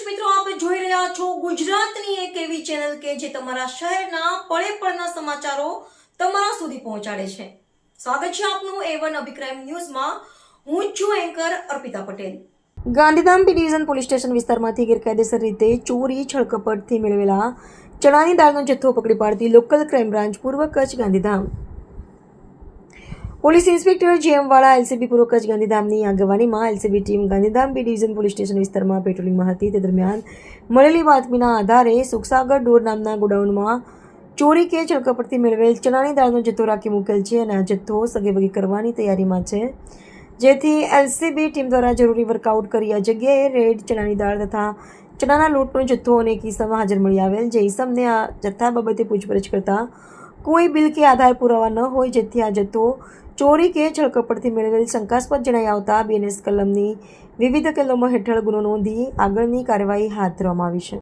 દર્શક મિત્રો, આપ જોઈ રહ્યા છો ગુજરાતની એક એવી ચેનલ કે જે તમારા શહેરના પળે પળના સમાચારો તમારા સુધી પહોંચાડે છે. સ્વાગત છે આપનું A1 અભિક્રાઇમ ન્યૂઝમાં. હું છું એન્કર અર્પિતા પટેલ. ગાંધીધામ પી ડિવિઝન પોલીસ સ્ટેશન વિસ્તારમાંથી ગેરકાયદેસર રીતે ચોરી છળકપટથી મેળવેલા ચણાની દાળનો જથ્થો પકડી પાડતી લોકલ ક્રાઇમ બ્રાન્ચ પૂર્વ Kutch Gandhidham police inspector JM Vala LCB પૂર્વ કચ્છ ગાંધીધામની આગેવાનીમાં LCB team Gandhidham B division police station વિસ્તારમાં પેટ્રોલિંગમાં હતી. તે દરમિયાન મળેલી બાતમીના આધારે સુખસાગર ડોર નામના ગોડાઉનમાં ચોરી કે છળકપટથી મેળવેલ ચણાની દાળનો જથ્થો રાખી મૂકેલ છે અને આ જથ્થો સગેવગે કરવાની તૈયારીમાં છે, જેથી એલસીબી ટીમ દ્વારા જરૂરી વર્કઆઉટ કરી આ જગ્યાએ રેડ ચણાની દાળ તથા ચણાના લોટનો જથ્થો અને એક ઈસમ હાજર મળી આવેલ. જે ઈસમને આ જથ્થા બાબતે પૂછપરછ કરતા કોઈ બિલ કે આધાર પુરાવા ન હોય, જેથી આ જથ્થો ચોરી કે છળકપટથી મેળવેલ શંકાસ્પદ જણાઈ આવતા બીએનએસ કલમની વિવિધ કલમો હેઠળ ગુનો નોંધી આગળની કાર્યવાહી હાથ ધરવામાં આવી છે.